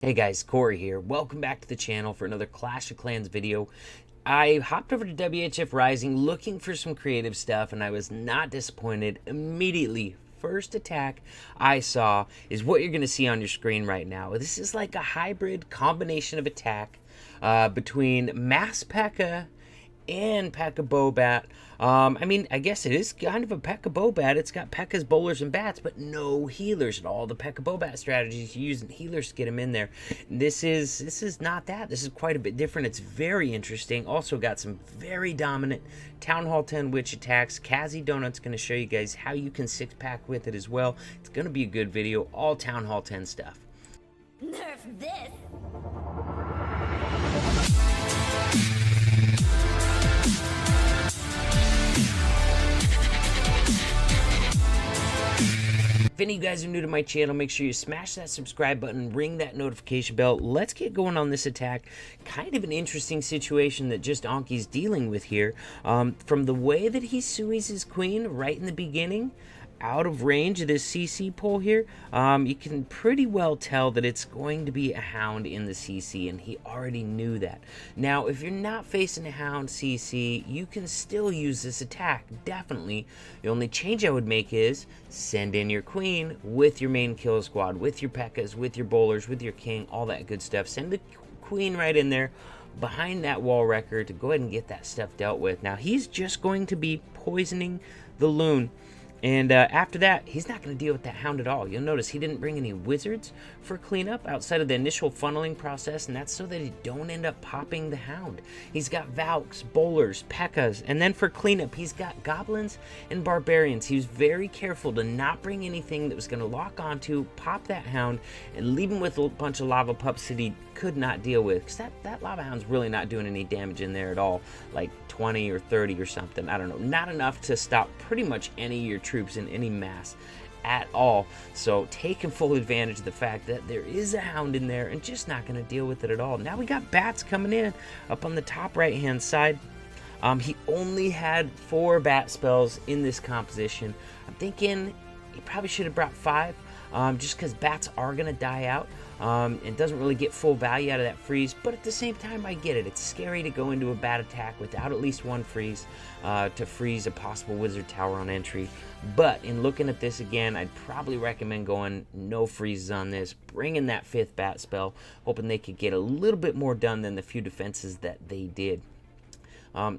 Hey guys, Corey here. Welcome back to the channel for another Clash of Clans video. I hopped over to WHF Rising looking for some creative stuff and I was not disappointed immediately. First attack I saw is what you're going to see on your screen right now. This is like a hybrid combination of attack between Mass Pekka and Pekka Bobat. I guess it is kind of a Pekka Bobat. It's got Pekka's bowlers and bats, but no healers at all. The Pekka Bobat strategies using healers to get him in there. This is not that. This is quite a bit different. It's very interesting. Also got some very dominant Town Hall 10 witch attacks. Kazi Donut's going to show you guys how you can 6-pack with it as well. It's going to be a good video. All Town Hall 10 stuff. Nerf this! If any of you guys are new to my channel, make sure you smash that subscribe button, ring that notification bell. Let's get going on this attack. Kind of an interesting situation that just Anki's dealing with here. From the way that he suies his queen right in the beginning, out of range of this CC pull here, you can pretty well tell that it's going to be a hound in the CC, and he already knew that. Now, if you're not facing a hound CC, you can still use this attack, definitely. The only change I would make is send in your queen with your main kill squad, with your Pekkas, with your bowlers, with your king, all that good stuff. Send the queen right in there behind that wall wrecker to go ahead and get that stuff dealt with. Now, he's just going to be poisoning the loon. And after that, he's not going to deal with that hound at all. You'll notice he didn't bring any wizards for cleanup outside of the initial funneling process, and that's so that he don't end up popping the hound. He's got Valks, bowlers, Pekkas, and then for cleanup, he's got goblins and barbarians. He was very careful to not bring anything that was going to lock onto, pop that hound, and leave him with a bunch of lava pups that he could not deal with. Because that lava hound's really not doing any damage in there at all, like 20 or 30 or something. I don't know. Not enough to stop pretty much any of your troops in any mass at all. So taking full advantage of the fact that there is a hound in there and just not going to deal with it at all. Now we got bats coming in up on the top right hand side. He only had 4 bat spells in this composition. I'm thinking he probably should have brought 5, just because bats are going to die out. It doesn't really get full value out of that freeze, but at the same time, I get it. It's scary to go into a bat attack without at least 1 freeze to freeze a possible wizard tower on entry. But in looking at this again, I'd probably recommend going no freezes on this, bringing that 5th bat spell, hoping they could get a little bit more done than the few defenses that they did.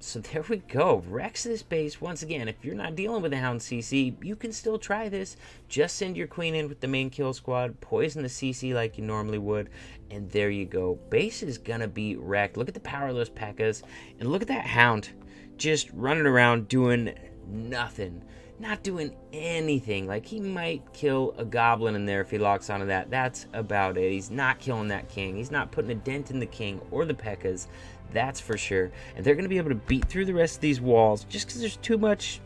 So there we go. Rex this base. Once again, if you're not dealing with a hound CC, you can still try this. Just send your queen in with the main kill squad, poison the CC like you normally would, and there you go. Base is gonna be wrecked. Look at the power of those Pekkas, and look at that hound just running around doing nothing. Not doing anything. Like, he might kill a goblin in there if he locks onto that. That's about it. He's not killing that king. He's not putting a dent in the king or the Pekkas. That's for sure. And they're going to be able to beat through the rest of these walls just because there's too much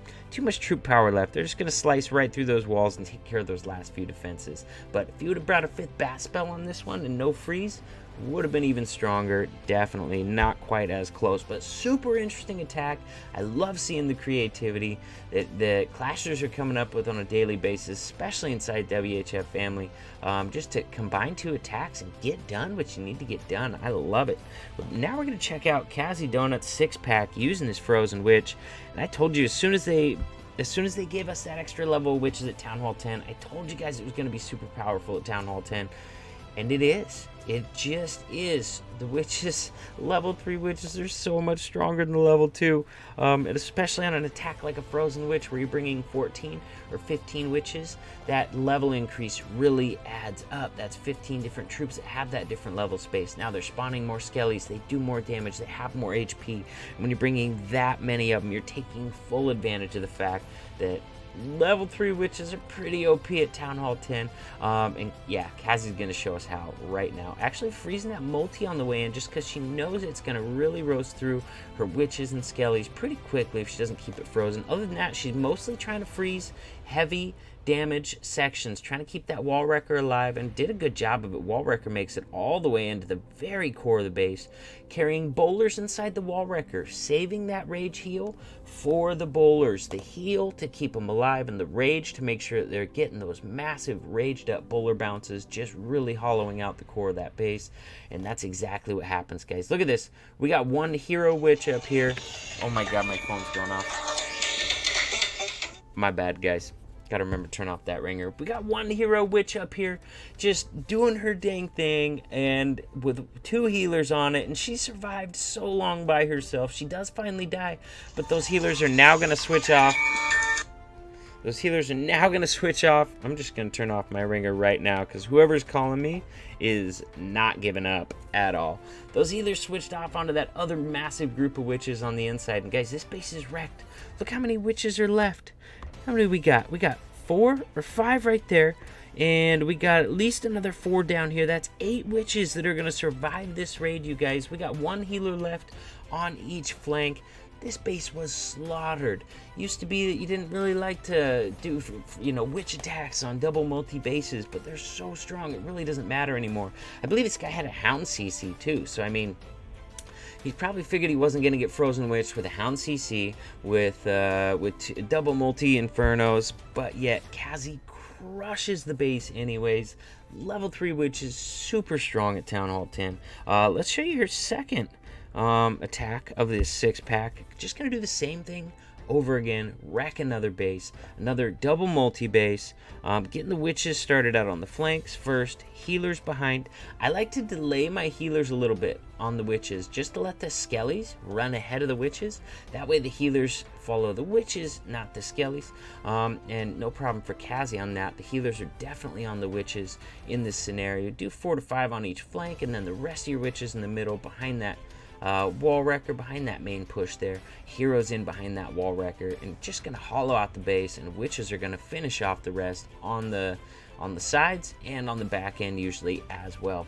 troop power left. They're just going to slice right through those walls and take care of those last few defenses. But if you would have brought a 5th bat spell on this one and no freeze, would have been even stronger. Definitely not quite as close, but super interesting attack. I love seeing the creativity that the Clashers are coming up with on a daily basis, especially inside WHF family, just to combine 2 attacks and get done what you need to get done. I love it. But now we're going to check out Kazi Donut's 6-pack using this Frozen Witch. And I told you as soon as they gave us that extra level of witches at Town Hall 10, I told you guys it was going to be super powerful at Town Hall 10. And it is. It just is. The witches, level 3 witches, are so much stronger than the level 2. And especially on an attack like a Frozen Witch where you're bringing 14 or 15 witches, that level increase really adds up. That's 15 different troops that have that different level space. Now they're spawning more skellies. They do more damage. They have more HP. And when you're bringing that many of them, you're taking full advantage of the fact that level 3 witches are pretty OP at Town Hall 10. And yeah, Kazi's going to show us how right now. Actually freezing that multi on the way in just because she knows it's going to really roast through her witches and skellies pretty quickly if she doesn't keep it frozen. Other than that, she's mostly trying to freeze heavy damage sections, trying to keep that wall wrecker alive, and did a good job of it. Wall wrecker makes it all the way into the very core of the base, carrying bowlers inside the wall wrecker, saving that rage heal for the bowlers. The heal to keep them alive, and the rage to make sure that they're getting those massive raged up bowler bounces, just really hollowing out the core of that base. And that's exactly what happens, guys. Look at this. We got one hero witch up here. Oh my god, my phone's going off. My bad, guys. Gotta remember to turn off that ringer. We got one hero witch up here just doing her dang thing, and with 2 healers on it, and she survived so long by herself. She does finally die, but those healers are now gonna switch off. Those healers are now gonna switch off. I'm just gonna turn off my ringer right now, because whoever's calling me is not giving up at all. Those healers switched off onto that other massive group of witches on the inside, and guys, this base is wrecked. Look how many witches are left. How many we got? We got 4 or 5 right there, and we got at least another 4 down here. That's 8 witches that are going to survive this raid, you guys. We got 1 healer left on each flank. This base was slaughtered. Used to be that you didn't really like to do, you know, witch attacks on double multi bases, but they're so strong it really doesn't matter anymore. I believe this guy had a Hound CC too, so I mean, he probably figured he wasn't going to get Frozen Witch with a Hound CC, with double multi Infernos, but yet Kazi crushes the base anyways. Level 3 Witch is super strong at Town Hall 10. Let's show you her second attack of this 6-pack. Just going to do the same thing over again, wreck another base, another double multi base, getting the witches started out on the flanks first, healers behind. I like to delay my healers a little bit on the witches just to let the skellies run ahead of the witches. That way the healers follow the witches, not the skellies. And no problem for Kazi on that. The healers are definitely on the witches in this scenario. Do 4 to 5 on each flank, and then the rest of your witches in the middle behind that wall wrecker, behind that main push there. Heroes in behind that wall wrecker, and just gonna hollow out the base, and witches are gonna finish off the rest on the sides and on the back end usually as well.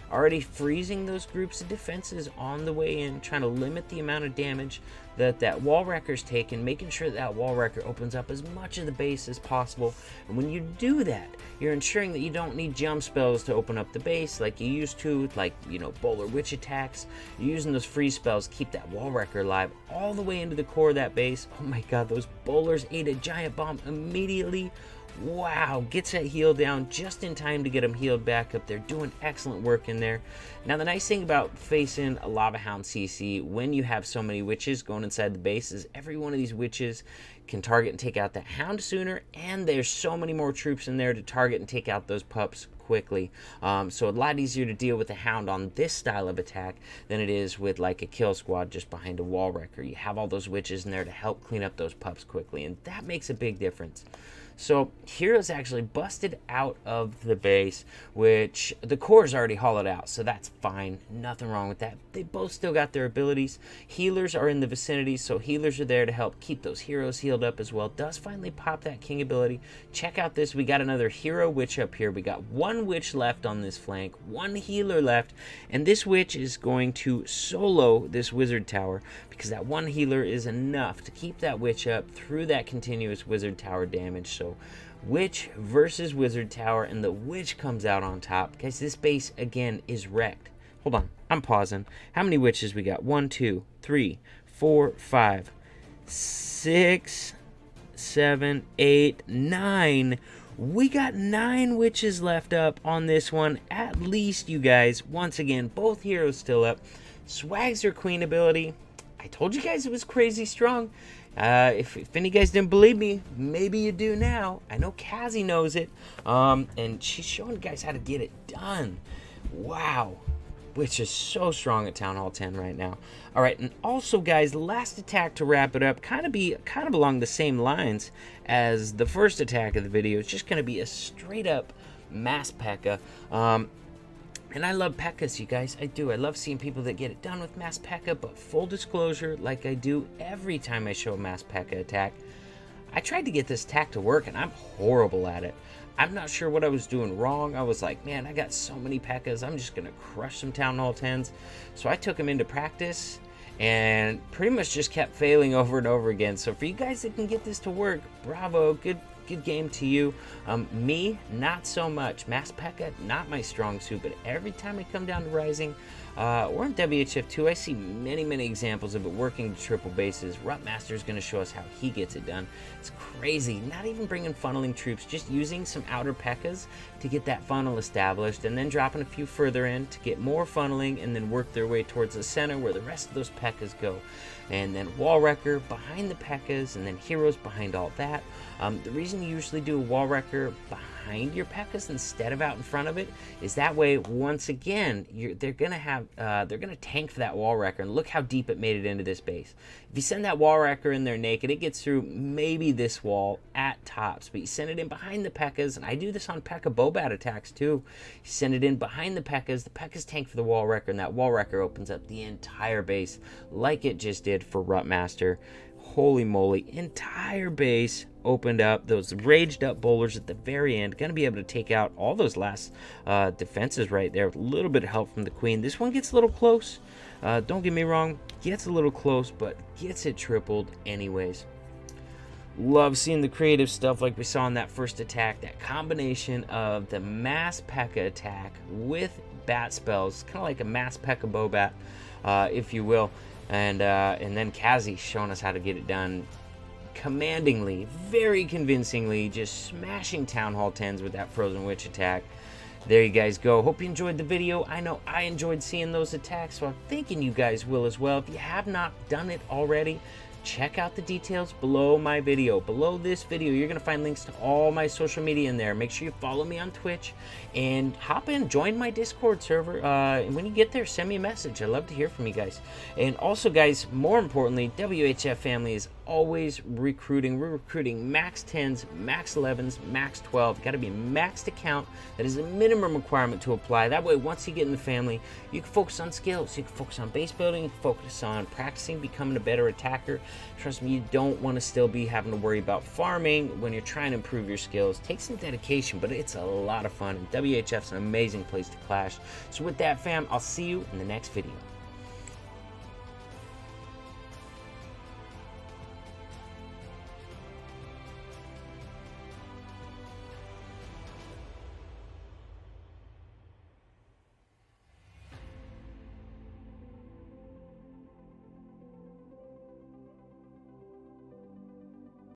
Already freezing those groups of defenses on the way in, trying to limit the amount of damage that wall wrecker's taking, making sure that wall wrecker opens up as much of the base as possible. And when you do that, you're ensuring that you don't need jump spells to open up the base like you used to, like, you know, bowler witch attacks. You're using those freeze spells to keep that wall wrecker alive all the way into the core of that base. Oh my god, those bowlers ate a giant bomb immediately. Wow, gets that heal down just in time to get them healed back up. They're doing excellent work in there. Now, the nice thing about facing a Lava Hound CC when you have so many witches going inside the base is every one of these witches can target and take out that Hound sooner, and there's so many more troops in there to target and take out those pups quickly. So a lot easier to deal with a Hound on this style of attack than it is with like a kill squad just behind a wall wrecker. You have all those witches in there to help clean up those pups quickly, and that makes a big difference. So heroes actually busted out of the base, which the core is already hollowed out, so that's fine. Nothing wrong with that. They both still got their abilities. Healers are in the vicinity, so healers are there to help keep those heroes healed up as well. Does finally pop that king ability. Check out this. We got another hero witch up here. We got 1 witch left on this flank, 1 healer left, and this witch is going to solo this wizard tower because that 1 healer is enough to keep that witch up through that continuous wizard tower damage. So witch versus wizard tower, and the witch comes out on top. Guys, this base again is wrecked. Hold on, I'm pausing. How many witches we got? 1, 2, 3, 4, 5, 6, 7, 8, 9. We got 9 witches left up on this one, at least, you guys. Once again, both heroes still up. Swags her queen ability. I told you guys it was crazy strong. If any of you guys didn't believe me, maybe you do now. I know Kazi knows it. And she's showing you guys how to get it done. Wow. Which is so strong at Town Hall 10 right now. All right, and also, guys, last attack to wrap it up, kind of along the same lines as the first attack of the video. It's just going to be a straight-up mass Pekka. And I love Pekkas, you guys. I do. I love seeing people that get it done with mass Pekka, but full disclosure, like I do every time I show a mass Pekka attack, I tried to get this attack to work, and I'm horrible at it. I'm not sure what I was doing wrong. I was like, man, I got so many Pekkas. I'm just going to crush some Town Hall 10s. So I took them into practice and pretty much just kept failing over and over again. So for you guys that can get this to work, bravo. good game to you. Me, not so much. Mass Pekka, not my strong suit, but every time I come down to Rising, or in WHF2, I see many examples of it working to triple bases. Rutmaster is going to show us how he gets it done. It's crazy. Not even bringing funneling troops, just using some outer Pekkas to get that funnel established, and then dropping a few further in to get more funneling, and then work their way towards the center where the rest of those Pekkas go. And then Wall Wrecker behind the Pekkas, and then Heroes behind all that. The reason you usually do a Wall Wrecker behind your Pekkas instead of out in front of it is that way, once again, they're gonna tank for that Wall Wrecker. And look how deep it made it into this base. If you send that Wall Wrecker in there naked, it gets through maybe this wall at tops, but you send it in behind the Pekkas, and I do this on Pekka Bobat attacks too. You send it in behind the Pekkas tank for the Wall Wrecker, and that Wall Wrecker opens up the entire base like it just did for Rutmaster. Holy moly, entire base opened up. Those raged up bowlers at the very end, going to be able to take out all those last defenses right there with a little bit of help from the Queen. This one gets a little close. Don't get me wrong, gets a little close, but gets it tripled anyways. Love seeing the creative stuff like we saw in that first attack. That combination of the mass Pekka attack with bat spells, kind of like a mass Pekka Bobat, if you will. And then Kazi showing us how to get it done commandingly, very convincingly, just smashing Town Hall 10s with that Frozen Witch attack. There you guys go. Hope you enjoyed the video. I know I enjoyed seeing those attacks, so I'm thinking you guys will as well. If you have not done it already, check out the details below my video. Below this video, you're going to find links to all my social media in there. Make sure you follow me on Twitch and hop in, join my Discord server. And when you get there, send me a message. I love to hear from you guys. And also, guys, more importantly, WHF family is always recruiting. We're recruiting max 10s, max 11s, max 12. Got to be maxed account. That is a minimum requirement to apply. That way, once you get in the family, you can focus on skills. You can focus on base building. You can focus on practicing, becoming a better attacker. Trust me, you don't want to still be having to worry about farming when you're trying to improve your skills. Take some dedication, but it's a lot of fun. And WHF's an amazing place to clash. So with that, fam, I'll see you in the next video.